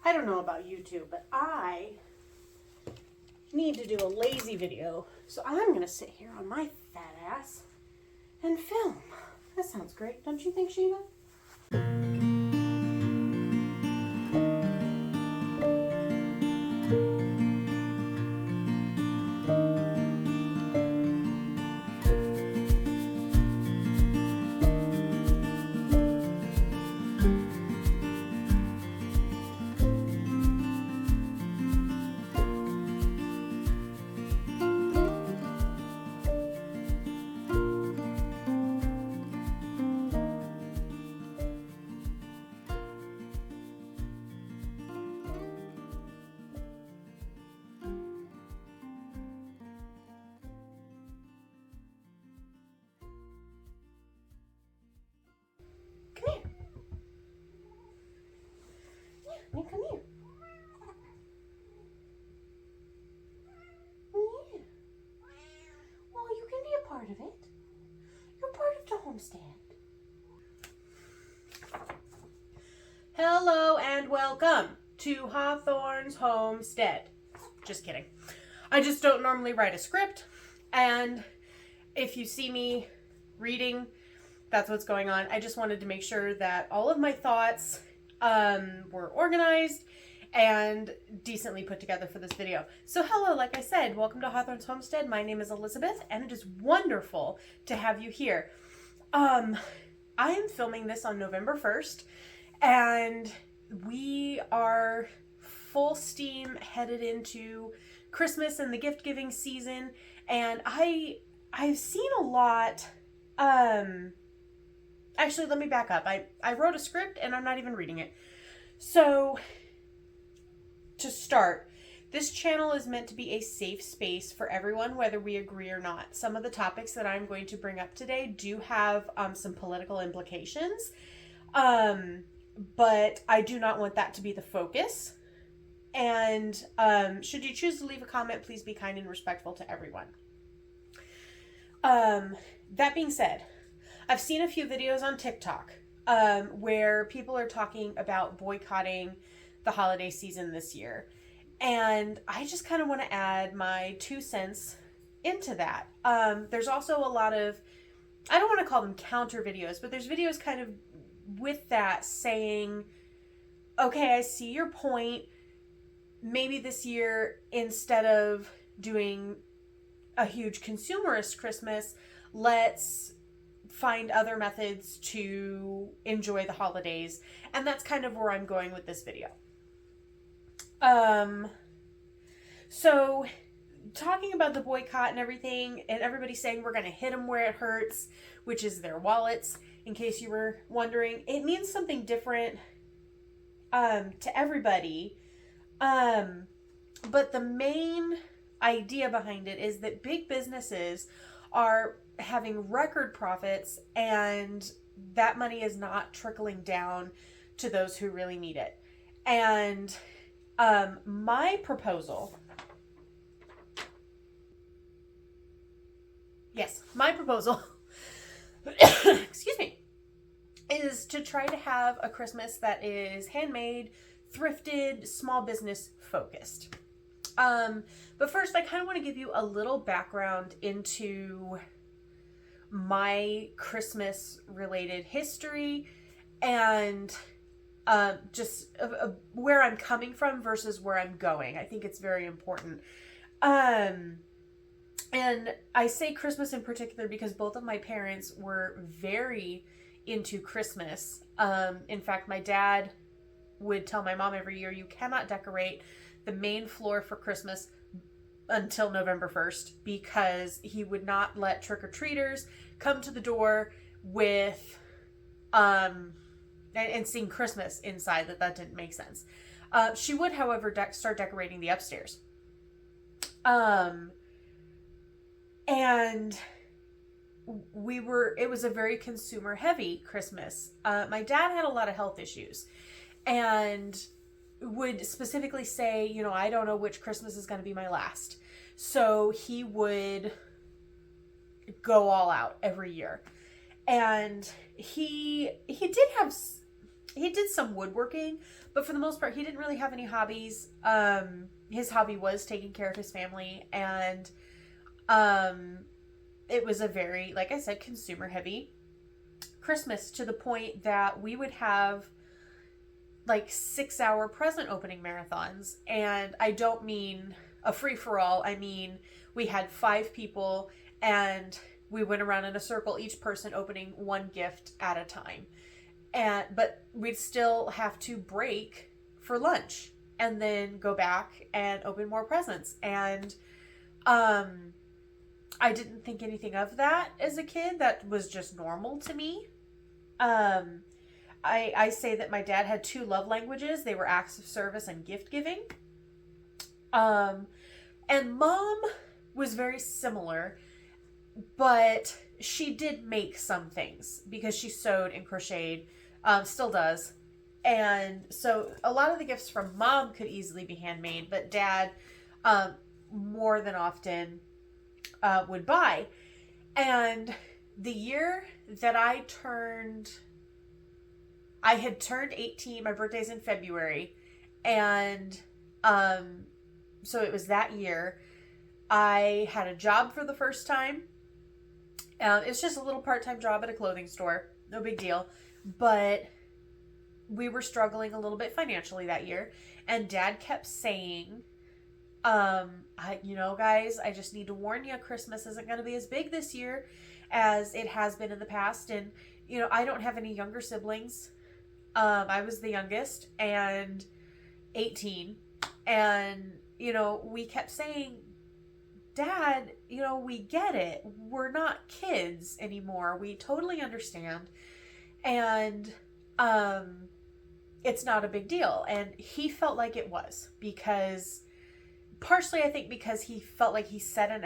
I don't know about you two, but I need to do a lazy video. So I'm going to sit here on my fat ass and film. That sounds great. Don't you think, Shiva? Come here. Yeah. Well, you can be a part of it. You're part of the homestead. Hello and welcome to Hawthorne's Homestead. Just kidding. I just don't normally write a script, and if you see me reading, that's what's going on. I just wanted to make sure that all of my thoughts were organized and decently put together for this video. So hello, like I said, welcome to Hawthorne's Homestead. My name is Elizabeth, and it is wonderful to have you here. I am filming this on November 1st, and we are full steam headed into Christmas and the gift-giving season, and I've seen a lot. Actually, let me back up. I wrote a script and I'm not even reading it. So, to start, this channel is meant to be a safe space for everyone, whether we agree or not. Some of the topics that I'm going to bring up today do have some political implications, but I do not want that to be the focus. And should you choose to leave a comment, please be kind and respectful to everyone. That being said, I've seen a few videos on TikTok where people are talking about boycotting the holiday season this year. And I just kind of want to add my 2 cents into that. There's also a lot of, I don't want to call them counter videos, but there's videos kind of with that saying, okay, I see your point. Maybe this year, instead of doing a huge consumerist Christmas, let's find other methods to enjoy the holidays. And that's kind of where I'm going with this video. So talking about the boycott and everything, and everybody saying we're going to hit them where it hurts, which is their wallets, in case you were wondering, it means something different to everybody. But the main idea behind it is that big businesses are having record profits, and that money is not trickling down to those who really need it. And my proposal, excuse me, is to try to have a Christmas that is handmade, thrifted, small business focused. But first, I kind of want to give you a little background into my Christmas related history and just where I'm coming from versus where I'm going. I think it's very important. And I say Christmas in particular because both of my parents were very into Christmas. In fact, my dad would tell my mom every year, you cannot decorate the main floor for Christmas until November 1st, because he would not let trick-or-treaters come to the door with and sing Christmas inside. That didn't make sense. She would, however, start decorating the upstairs. And it was a very consumer heavy Christmas. My dad had a lot of health issues and would specifically say, you know, I don't know which Christmas is going to be my last. So he would go all out every year. And he did have he did some woodworking, but for the most part, he didn't really have any hobbies. His hobby was taking care of his family, and it was a very, like I said, consumer heavy Christmas, to the point that we would have like 6-hour present opening marathons. And I don't mean a free-for-all. I mean, we had 5 people and we went around in a circle, each person opening one gift at a time. But we'd still have to break for lunch and then go back and open more presents. And I didn't think anything of that as a kid. That was just normal to me. I say that my dad had 2 love languages. They were acts of service and gift giving. And mom was very similar, but she did make some things because she sewed and crocheted, still does. And so a lot of the gifts from mom could easily be handmade, but dad, more than often, would buy. And the year that I had turned 18, my birthday's in February, and so it was that year, I had a job for the first time. It's just a little part-time job at a clothing store, no big deal, but we were struggling a little bit financially that year, and Dad kept saying, guys, I just need to warn you, Christmas isn't going to be as big this year as it has been in the past. And, I don't have any younger siblings. I was the youngest and 18. And, we kept saying, Dad, we get it. We're not kids anymore. We totally understand. And, it's not a big deal. And he felt like it was, because partially, I think, because he felt like he set an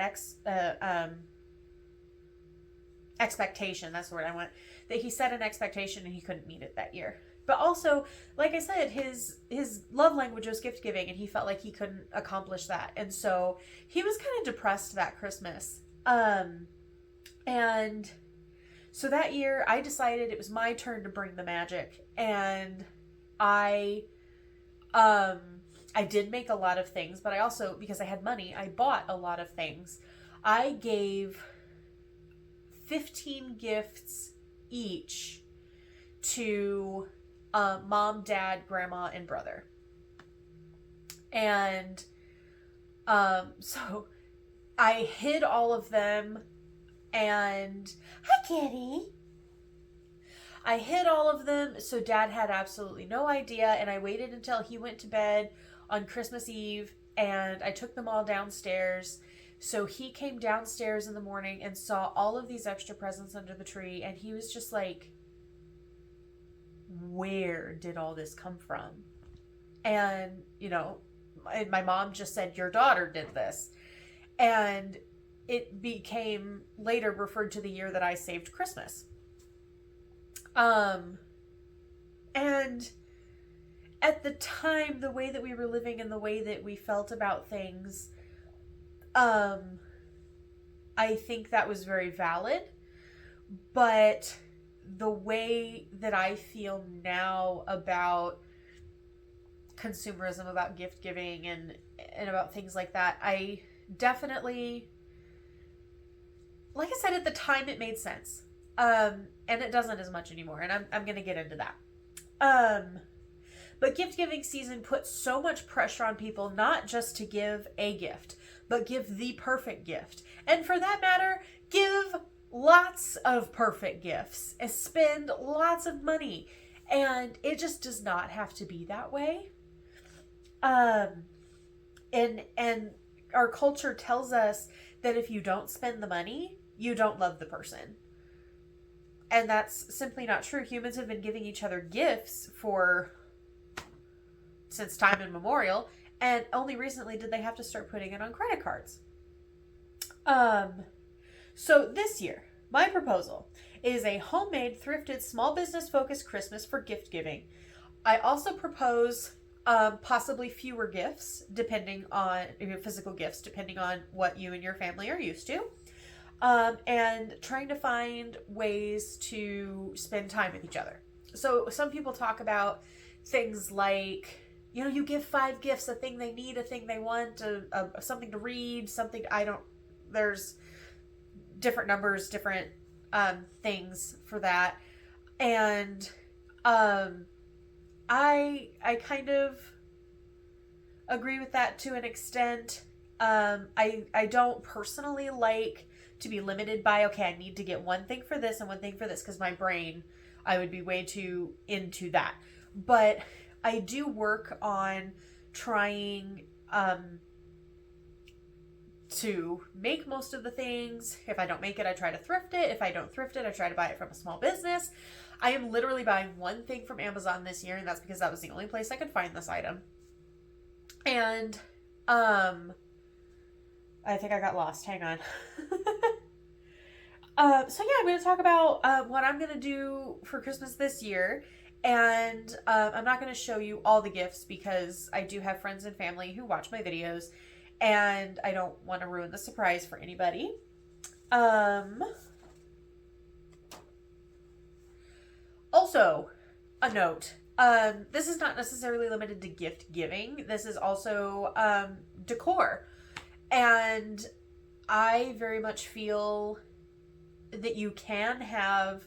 expectation. That's the word I want. That he set an expectation and he couldn't meet it that year. But also, like I said, his love language was gift giving, and he felt like he couldn't accomplish that. And so he was kind of depressed that Christmas. And so that year I decided it was my turn to bring the magic. And I did make a lot of things, but I also, because I had money, I bought a lot of things. I gave 15 gifts each to mom, dad, grandma, and brother. And so I hid all of them, and hi, kitty. I hid all of them, so Dad had absolutely no idea, and I waited until he went to bed on Christmas Eve, and I took them all downstairs. So he came downstairs in the morning and saw all of these extra presents under the tree, and he was just like, where did all this come from? And, my mom just said, your daughter did this. And it became later referred to the year that I saved Christmas. And at the time, the way that we were living and the way that we felt about things, I think that was very valid. But the way that I feel now about consumerism, about gift giving, and about things like that, I definitely, like I said, at the time it made sense. And it doesn't as much anymore, and I'm going to get into that. But gift giving season puts so much pressure on people, not just to give a gift, but give the perfect gift. And for that matter, give lots of perfect gifts and spend lots of money. And it just does not have to be that way. And our culture tells us that if you don't spend the money, you don't love the person. And that's simply not true. Humans have been giving each other gifts since time immemorial, and only recently did they have to start putting it on credit cards. So this year, my proposal is a homemade, thrifted, small business focused Christmas for gift giving. I also propose possibly fewer gifts, depending on physical gifts, depending on what you and your family are used to. And trying to find ways to spend time with each other. So some people talk about things like, you know, you give 5 gifts, a thing they need, a thing they want, something to read, something, there's different numbers, different things for that. And I kind of agree with that to an extent. I don't personally like to be limited by, okay, I need to get one thing for this and one thing for this, because my brain, I would be way too into that. But I do work on trying to make most of the things. If I don't make it, I try to thrift it. If I don't thrift it, I try to buy it from a small business. I am literally buying one thing from Amazon this year, and that's because that was the only place I could find this item. And I think I got lost. Hang on. So yeah, I'm going to talk about what I'm going to do for Christmas this year. And I'm not going to show you all the gifts because I do have friends and family who watch my videos, and I don't want to ruin the surprise for anybody. Also, a note. This is not necessarily limited to gift giving. This is also decor. And I very much feel that you can have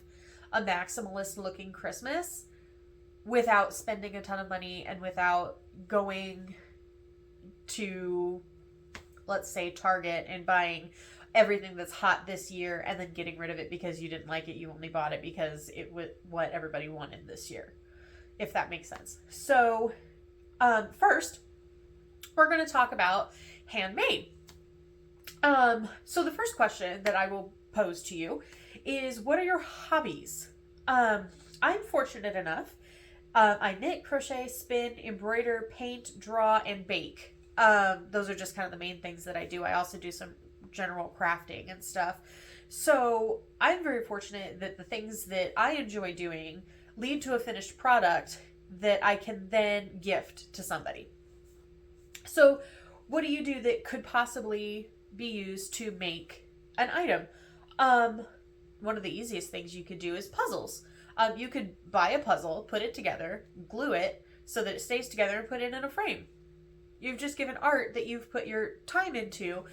a maximalist looking Christmas without spending a ton of money and without going to, let's say, Target and buying everything that's hot this year and then getting rid of it because you didn't like it. You only bought it because it was what everybody wanted this year, if that makes sense. So first, we're going to talk about handmade. So the first question that I will pose to you is, what are your hobbies? I'm fortunate enough. I knit, crochet, spin, embroider, paint, draw, and bake. Those are just kind of the main things that I do. I also do some general crafting and stuff. So I'm very fortunate that the things that I enjoy doing lead to a finished product that I can then gift to somebody. So what do you do that could possibly be used to make an item? One of the easiest things you could do is puzzles. You could buy a puzzle, put it together, glue it so that it stays together, and put it in a frame. You've just given art that you've put your time into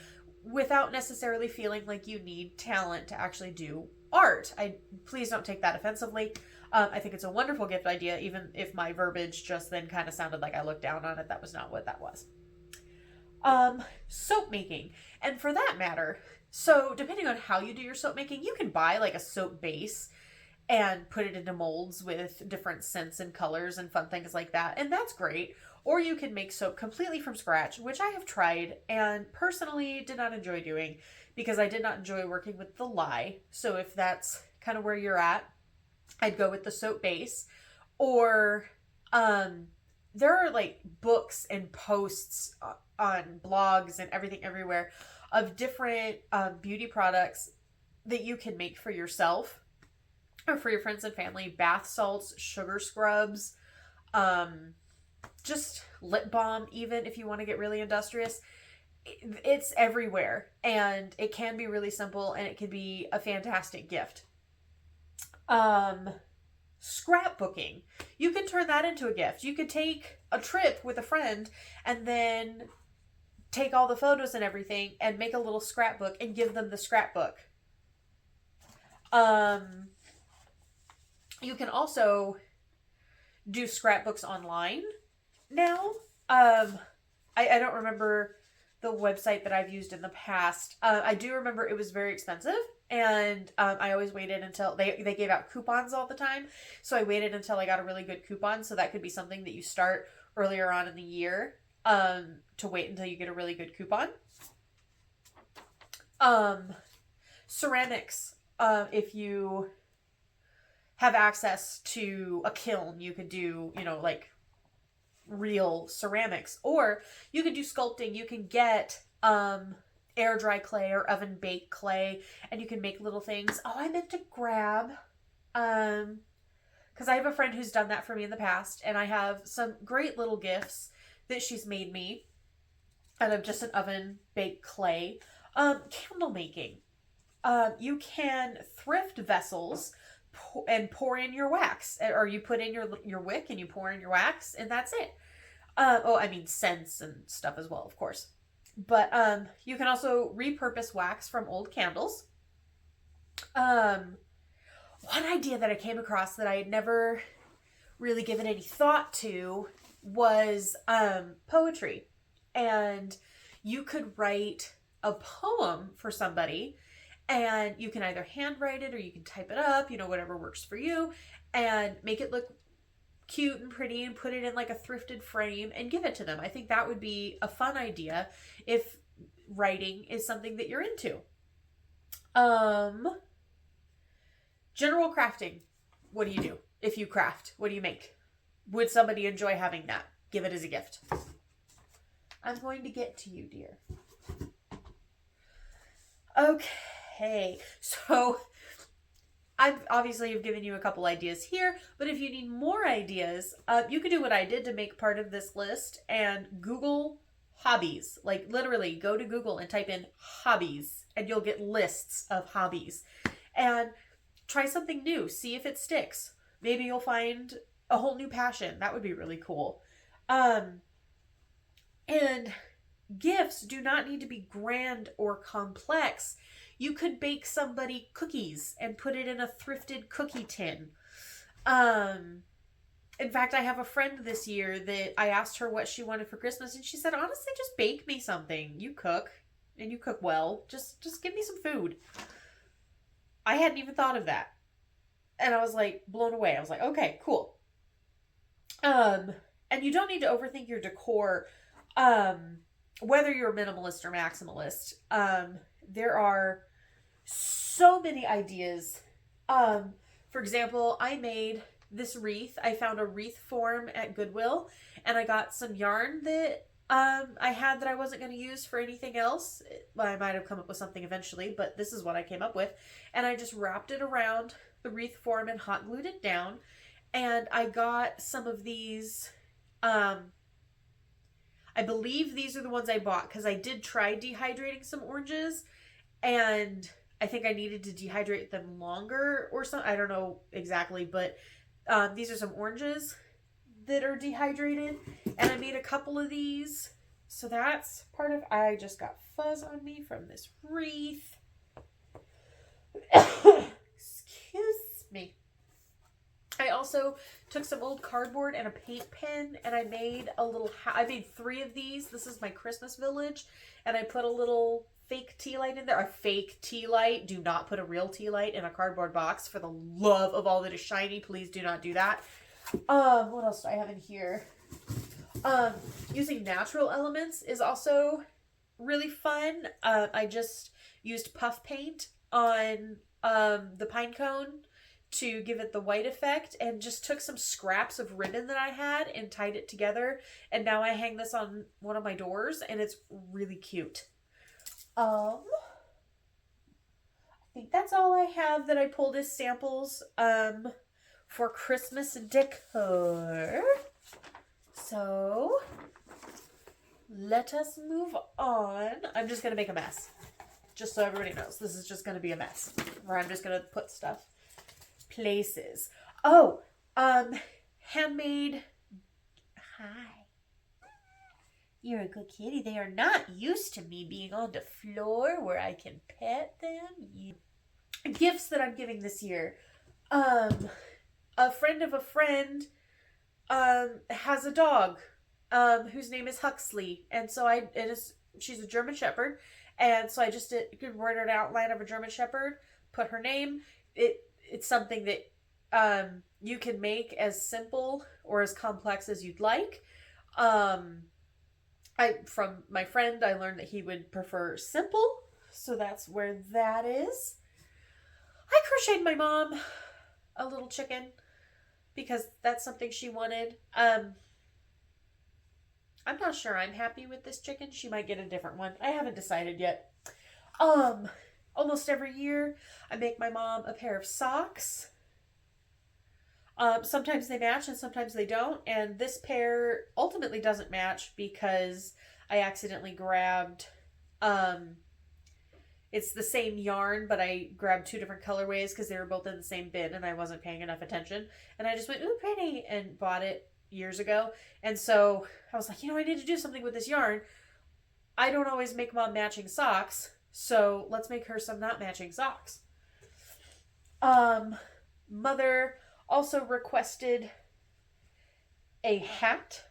without necessarily feeling like you need talent to actually do art. Please don't take that offensively. I think it's a wonderful gift idea, even if my verbiage just then kind of sounded like I looked down on it. That was not what that was. Soap making. And for that matter, so depending on how you do your soap making, you can buy like a soap base and put it into molds with different scents and colors and fun things like that. And that's great. Or you can make soap completely from scratch, which I have tried and personally did not enjoy doing because I did not enjoy working with the lye. So if that's kind of where you're at, I'd go with the soap base. Or there are like books and posts on blogs and everything everywhere of different beauty products that you can make for yourself or for your friends and family. Bath salts, sugar scrubs, just lip balm, even if you want to get really industrious. It's everywhere, and it can be really simple, and it can be a fantastic gift. Scrapbooking. You could turn that into a gift. You could take a trip with a friend and then take all the photos and everything and make a little scrapbook and give them the scrapbook. You can also do scrapbooks online now. I don't remember the website that I've used in the past. I do remember it was very expensive, and I always waited until they gave out coupons all the time. So I waited until I got a really good coupon. So that could be something that you start earlier on in the year, to wait until you get a really good coupon. Ceramics. If you have access to a kiln, you could do, like real ceramics, or you could do sculpting. You can get air dry clay or oven baked clay, and you can make little things. Oh, I meant to grab, because I have a friend who's done that for me in the past, and I have some great little gifts that she's made me out of just an oven baked clay. Candle making. You can thrift vessels, pour in your wax, or you put in your wick and you pour in your wax, and that's it. Oh, I mean scents and stuff as well, of course. But you can also repurpose wax from old candles. One idea that I came across that I had never really given any thought to was poetry. And you could write a poem for somebody, and you can either handwrite it or you can type it up, whatever works for you, and make it look cute and pretty and put it in like a thrifted frame and give it to them. I think that would be a fun idea if writing is something that you're into. General crafting. What do you do? If you craft, what do you make? Would somebody enjoy having that? Give it as a gift. I'm going to get to you, dear. Okay, so I've obviously given you a couple ideas here, but if you need more ideas, you can do what I did to make part of this list and Google hobbies. Like literally go to Google and type in hobbies and you'll get lists of hobbies. And try something new. See if it sticks. Maybe you'll find a whole new passion. That would be really cool. And gifts do not need to be grand or complex. You could bake somebody cookies and put it in a thrifted cookie tin. In fact, I have a friend this year that I asked her what she wanted for Christmas, and she said, honestly, just bake me something. You cook, and you cook well. Just give me some food. I hadn't even thought of that. And I was like blown away. I was like, okay, cool. And you don't need to overthink your decor. Whether you're a minimalist or maximalist, there are so many ideas. For example, I made this wreath. I found a wreath form at Goodwill, and I got some yarn that I had that I wasn't going to use for anything else. I might have come up with something eventually, but this is what I came up with. And I just wrapped it around the wreath form and hot glued it down. And I got some of these, I believe these are the ones I bought because I did try dehydrating some oranges, and I think I needed to dehydrate them longer or something. I don't know exactly, but these are some oranges that are dehydrated, and I made a couple of these. So that's part of, I just got fuzz on me from this wreath. Excuse me. I also took some old cardboard and a paint pen, and I made a little, I made 3 of these. This is my Christmas village, and I put a little fake tea light in there. A fake tea light. Do not put a real tea light in a cardboard box. For the love of all that is shiny, please do not do that. What else do I have in here? Using natural elements is also really fun. I just used puff paint on the pine cone to give it the white effect, and just took some scraps of ribbon that I had and tied it together, and now I hang this on one of my doors, and it's really cute. I think that's all I have that I pulled as samples for Christmas decor. So let us move on. I'm just gonna make a mess, just so everybody knows. This is just gonna be a mess where I'm just gonna put stuff places. Oh, handmade. Hi. You're a good kitty. They are not used to me being on the floor where I can pet them. Gifts that I'm giving this year. A friend of a friend has a dog whose name is Huxley, and so she's a German Shepherd, and so I just embroidered an outline of a German Shepherd, put her name. It's something that you can make as simple or as complex as you'd like. From my friend, I learned that he would prefer simple, so that's where that is. I crocheted my mom a little chicken because that's something she wanted. I'm not sure I'm happy with this chicken. She might get a different one. I haven't decided yet. Almost every year, I make my mom a pair of socks. Sometimes they match and sometimes they don't. And this pair ultimately doesn't match because I accidentally grabbed, It's the same yarn, but I grabbed 2 different colorways because they were both in the same bin and I wasn't paying enough attention. And I just went, ooh, pretty, and bought it years ago. And so I was like, I need to do something with this yarn. I don't always make Mom matching socks, so let's make her some not matching socks. Mother also requested a hat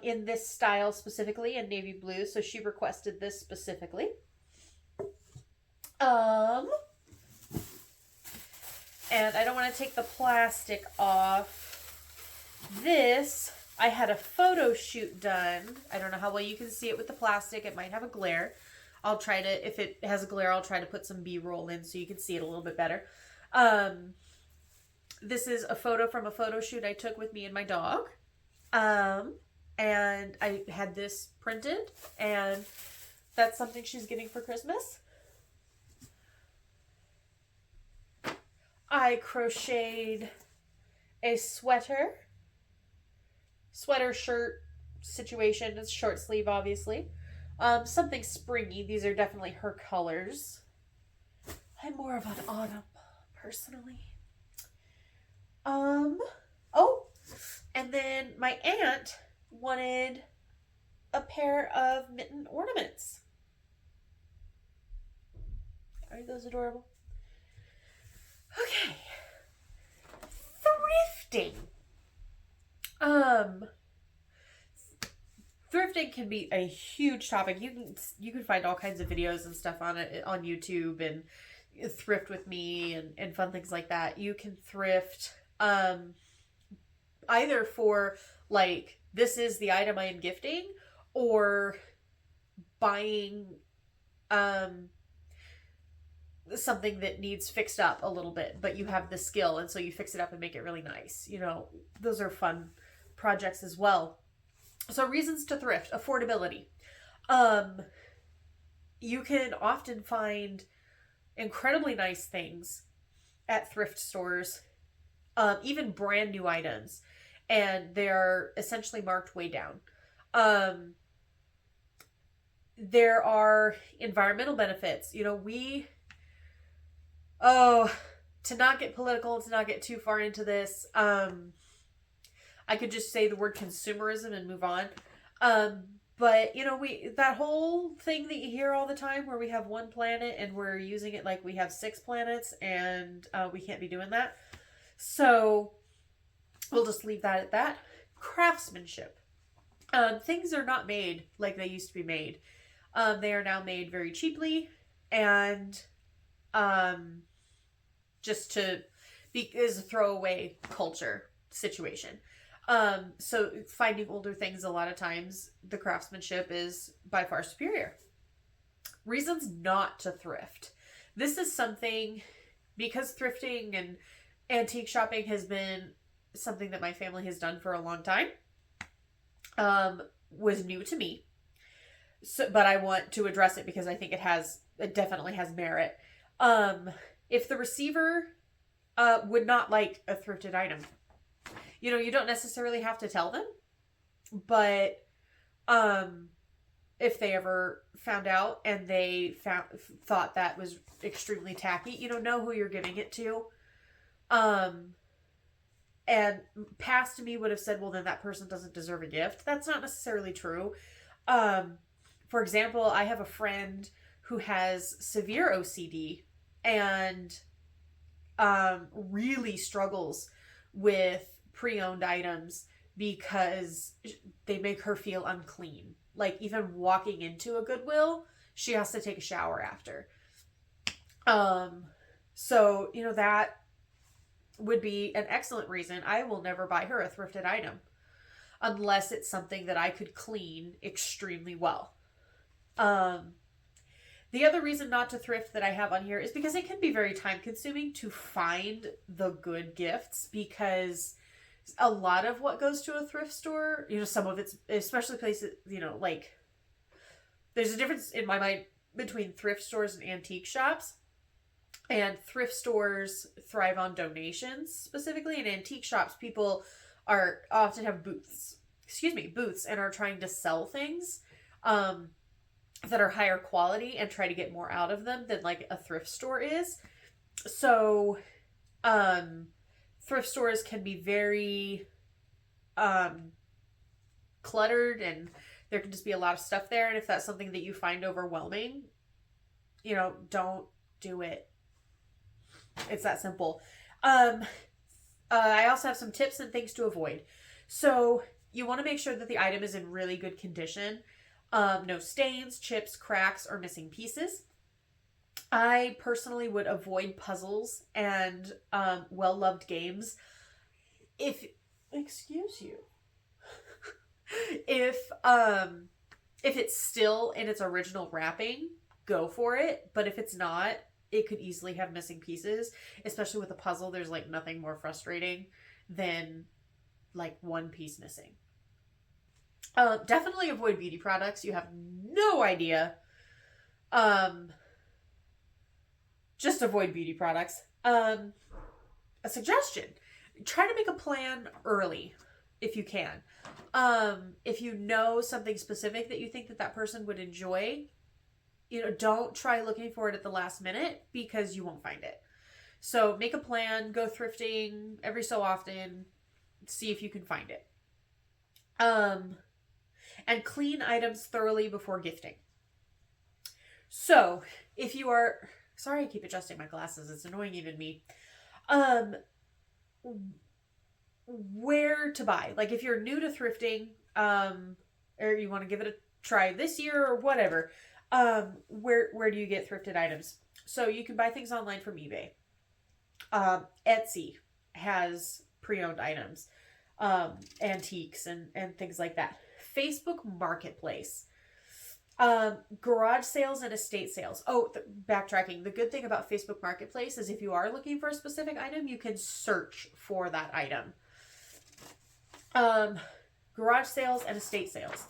in this style specifically, in navy blue, so she requested this specifically. And I don't want to take the plastic off. This, I had a photo shoot done. I don't know how well you can see it with the plastic. It might have a glare. I'll try to, if it has a glare, I'll try to put some B-roll in so you can see it a little bit better. This is a photo from a photo shoot I took with me and my dog. And I had this printed, and that's something she's getting for Christmas. I crocheted a sweater shirt situation. It's short sleeve, obviously. Something springy. These are definitely her colors. I'm more of an autumn, personally. Oh, and then my aunt wanted a pair of mitten ornaments. Are those adorable? Okay. Thrifting. Thrifting can be a huge topic. You can find all kinds of videos and stuff on it on YouTube, and thrift with me and fun things like that. You can thrift either for like, this is the item I am gifting, or buying something that needs fixed up a little bit, but you have the skill, and so you fix it up and make it really nice. Those are fun projects as well. So reasons to thrift: affordability. You can often find incredibly nice things at thrift stores, even brand new items, and they're essentially marked way down. There are environmental benefits. To not get political, to not get too far into this, I could just say the word consumerism and move on. But that whole thing that you hear all the time where we have one planet and we're using it like we have 6 planets, and we can't be doing that. So we'll just leave that at that. Craftsmanship. Things are not made like they used to be made. They are now made very cheaply, and just to be is a throwaway culture situation. So finding older things, a lot of times the craftsmanship is by far superior. Reasons not to thrift. This is something, because thrifting and antique shopping has been something that my family has done for a long time, was new to me. So, but I want to address it because I think it definitely has merit. If the receiver would not like a thrifted item, you don't necessarily have to tell them, but if they ever found out and they thought that was extremely tacky, know who you're giving it to. And past me would have said, well, then that person doesn't deserve a gift. That's not necessarily true. For example, I have a friend who has severe OCD and really struggles with pre-owned items because they make her feel unclean. Like, even walking into a Goodwill, she has to take a shower after. So, that would be an excellent reason. I will never buy her a thrifted item unless it's something that I could clean extremely well. The other reason not to thrift that I have on here is because it can be very time consuming to find the good gifts, because a lot of what goes to a thrift store, some of it's, especially places, like, there's a difference in my mind between thrift stores and antique shops. And thrift stores thrive on donations specifically. In antique shops, people often have booths and are trying to sell things. that are higher quality and try to get more out of them than like a thrift store is. So, thrift stores can be very cluttered, and there can just be a lot of stuff there. And if that's something that you find overwhelming, don't do it. It's that simple. I also have some tips and things to avoid. So you want to make sure that the item is in really good condition. No stains, chips, cracks, or missing pieces. I personally would avoid puzzles and well-loved games. Excuse you. If it's still in its original wrapping, go for it. But if it's not, it could easily have missing pieces. Especially with a puzzle, there's like nothing more frustrating than like one piece missing. Definitely avoid beauty products. You have no idea. Just avoid beauty products. A suggestion: try to make a plan early if you can. If you know something specific that you think that person would enjoy, don't try looking for it at the last minute, because you won't find it. So make a plan, go thrifting every so often, see if you can find it. And clean items thoroughly before gifting. So if you are, sorry, I keep adjusting my glasses. It's annoying even me. Where to buy? Like if you're new to thrifting, or you want to give it a try this year or whatever, where do you get thrifted items? So you can buy things online from eBay. Etsy has pre-owned items, antiques and things like that. Facebook Marketplace, garage sales and estate sales. Backtracking. The good thing about Facebook Marketplace is if you are looking for a specific item, you can search for that item. Garage sales and estate sales.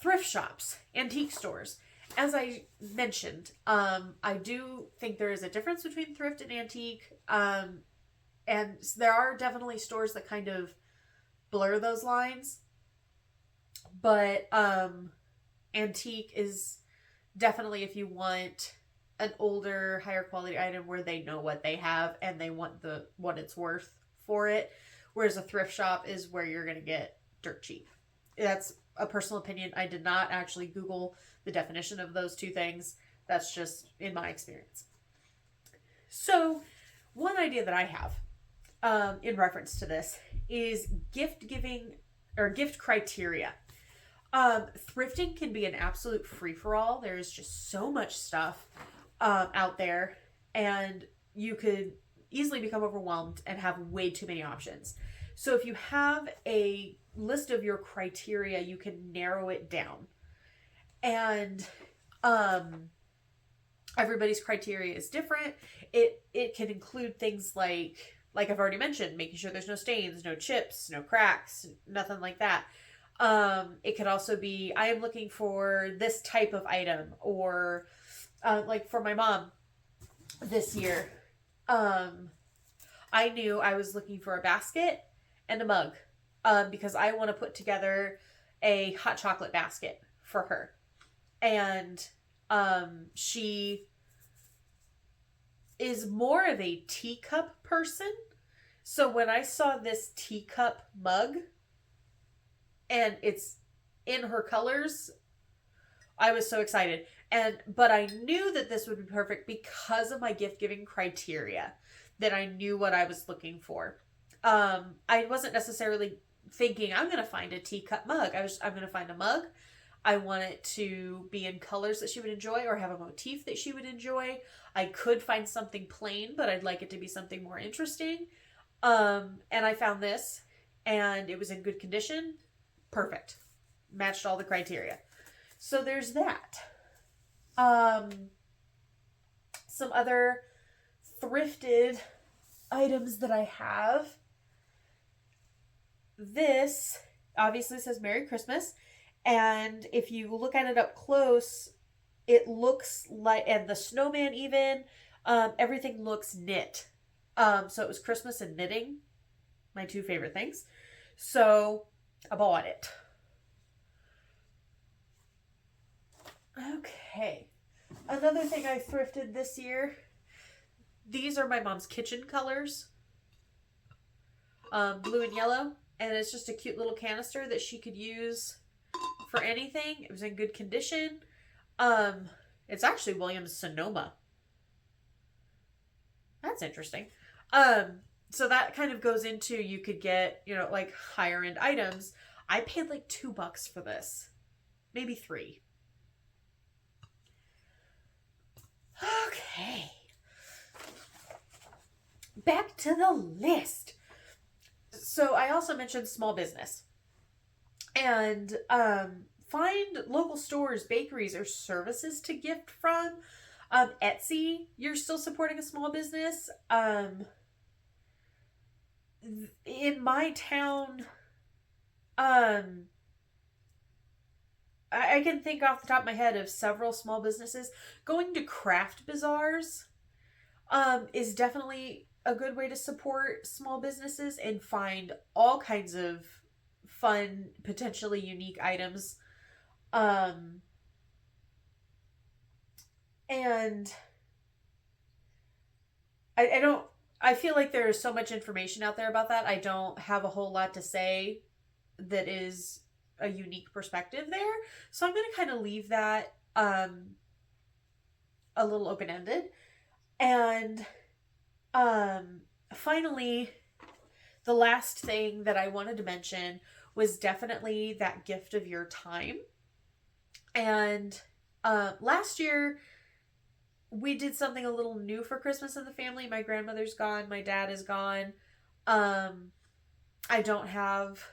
Thrift shops, antique stores. As I mentioned, I do think there is a difference between thrift and antique. And there are definitely stores that kind of blur those lines. But antique is definitely if you want an older, higher quality item where they know what they have and they want what it's worth for it. Whereas a thrift shop is where you're going to get dirt cheap. That's a personal opinion. I did not actually Google the definition of those two things. That's just in my experience. So one idea that I have in reference to this is gift giving or gift criteria. Thrifting can be an absolute free-for-all. There's just so much stuff out there, and you could easily become overwhelmed and have way too many options. So if you have a list of your criteria, you can narrow it down. And everybody's criteria is different. It can include things like I've already mentioned, making sure there's no stains, no chips, no cracks, nothing like that. It could also be, I am looking for this type of item, or like for my mom this year, I knew I was looking for a basket and a mug, because I want to put together a hot chocolate basket for her. And she is more of a teacup person. So when I saw this teacup mug and it's in her colors, I was so excited. But I knew that this would be perfect because of my gift giving criteria, that I knew what I was looking for. I wasn't necessarily thinking I'm going to find a teacup mug. I'm going to find a mug. I want it to be in colors that she would enjoy or have a motif that she would enjoy. I could find something plain, but I'd like it to be something more interesting. And I found this, and it was in good condition. Perfect. Matched all the criteria. So there's that. Some other thrifted items that I have. This obviously says Merry Christmas. And if you look at it up close, it looks like, and the snowman even, everything looks knit. So it was Christmas and knitting, my two favorite things. So I bought it. Okay. Another thing I thrifted this year. These are my mom's kitchen colors. Blue and yellow. And it's just a cute little canister that she could use for anything. It was in good condition. It's actually Williams Sonoma. That's interesting. So that kind of goes into, you could get, like higher end items. I paid like $2 for this. Maybe $3. Okay. Back to the list. So I also mentioned small business. And find local stores, bakeries, or services to gift from. Etsy, you're still supporting a small business. In my town, I can think off the top of my head of several small businesses. Going to craft bazaars is definitely a good way to support small businesses and find all kinds of fun, potentially unique items. And I feel like there is so much information out there about that. I don't have a whole lot to say that is a unique perspective there. So I'm going to kind of leave that a little open-ended. And finally, the last thing that I wanted to mention was definitely that gift of your time. And last year, we did something a little new for Christmas in the family. My grandmother's gone. My dad is gone. I don't have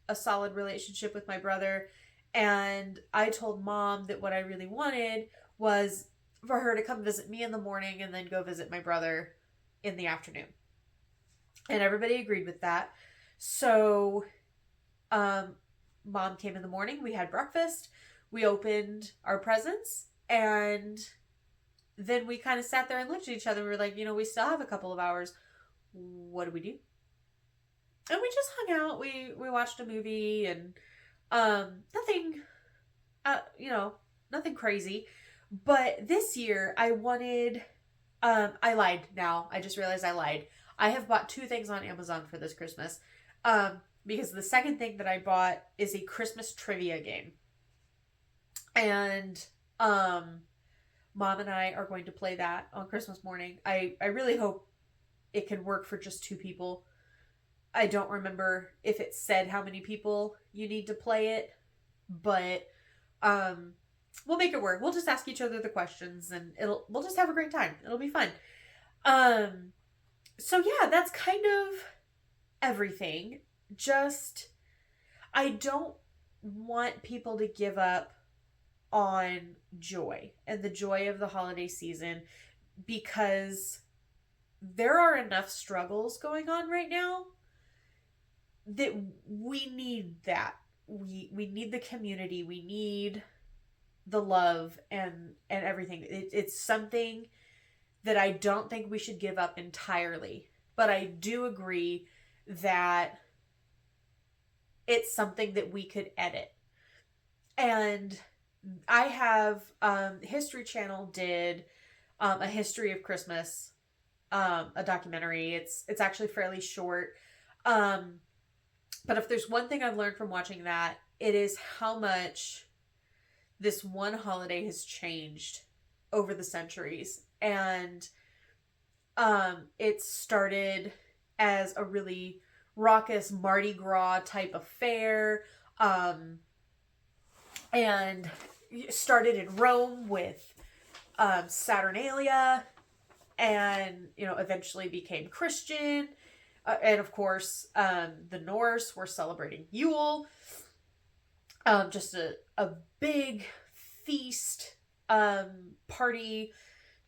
a solid relationship with my brother. And I told Mom that what I really wanted was for her to come visit me in the morning and then go visit my brother in the afternoon. And everybody agreed with that. So Mom came in the morning. We had breakfast. We opened our presents. And then we kind of sat there and looked at each other. We were like, we still have a couple of hours. What do we do? And we just hung out. We watched a movie and nothing, nothing crazy. But this year I wanted, I lied now. I just realized I lied. I have bought 2 things on Amazon for this Christmas. Because the second thing that I bought is a Christmas trivia game. And Mom and I are going to play that on Christmas morning. I really hope it can work for just 2 people. I don't remember if it said how many people you need to play it, but we'll make it work. We'll just ask each other the questions and we'll just have a great time. It'll be fun. So yeah, that's kind of everything. Just, I don't want people to give up on joy and the joy of the holiday season, because there are enough struggles going on right now that we need that. We need the community. We need the love and everything. It's something that I don't think we should give up entirely. But I do agree that it's something that we could edit. And I have, History Channel did a history of Christmas, a documentary. It's actually fairly short. But if there's one thing I've learned from watching that, it is how much this one holiday has changed over the centuries. And it started as a really raucous Mardi Gras type affair. And started in Rome with Saturnalia, and eventually became Christian. And of course, the Norse were celebrating Yule. Just a big feast, party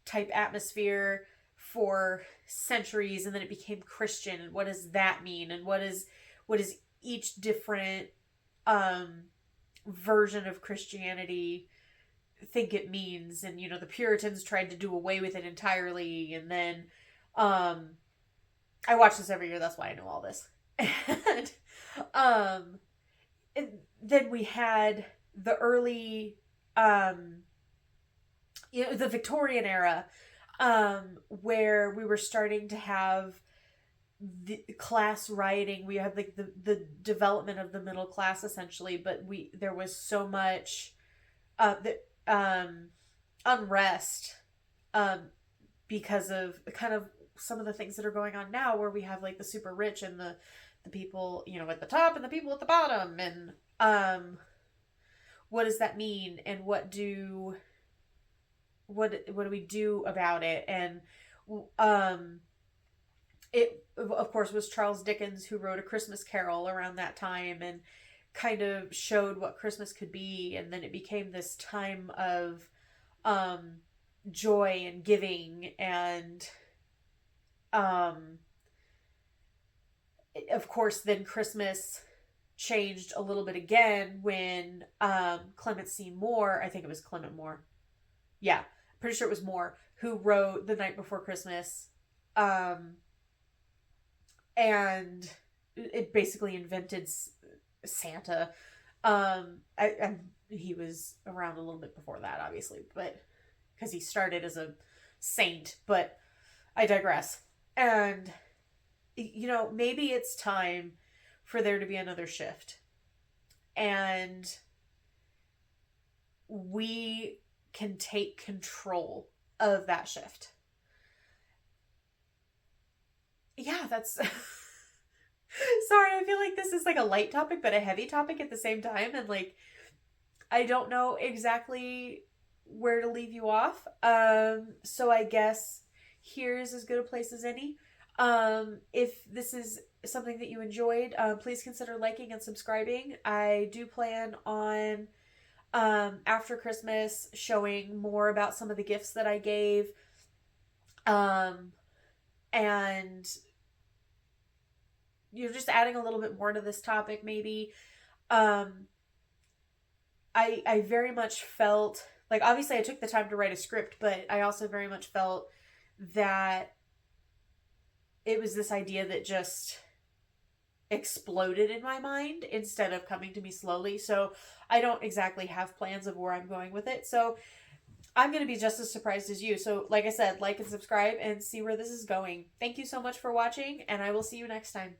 type atmosphere for centuries, and then it became Christian. And what does that mean? And what is each different version of Christianity think it means? And the Puritans tried to do away with it entirely, and then I watch this every year, that's why I know all this. And then we had the early the Victorian era, where we were starting to have the class rioting. We had like the development of the middle class essentially, but there was so much the unrest because of kind of some of the things that are going on now, where we have like the super rich and the people, at the top and the people at the bottom, and what does that mean, and what do we do about it? And it of course was Charles Dickens who wrote A Christmas Carol around that time, and kind of showed what Christmas could be, and then it became this time of joy and giving, and of course then Christmas changed a little bit again when Clement C. Moore, I think it was Clement Moore, yeah, pretty sure it was Moore, who wrote The Night Before Christmas, and it basically invented Santa. He was around a little bit before that, obviously, but because he started as a saint, but I digress. And maybe it's time for there to be another shift, and we can take control of that shift. Yeah, that's sorry, I feel like this is like a light topic but a heavy topic at the same time, and like I don't know exactly where to leave you off. So I guess here's as good a place as any. If this is something that you enjoyed, please consider liking and subscribing. I do plan on after Christmas showing more about some of the gifts that I gave, and just adding a little bit more to this topic maybe. I very much felt like, obviously I took the time to write a script, but I also very much felt that it was this idea that just exploded in my mind instead of coming to me slowly. So I don't exactly have plans of where I'm going with it. So I'm going to be just as surprised as you. So like I said, like and subscribe and see where this is going. Thank you so much for watching, and I will see you next time.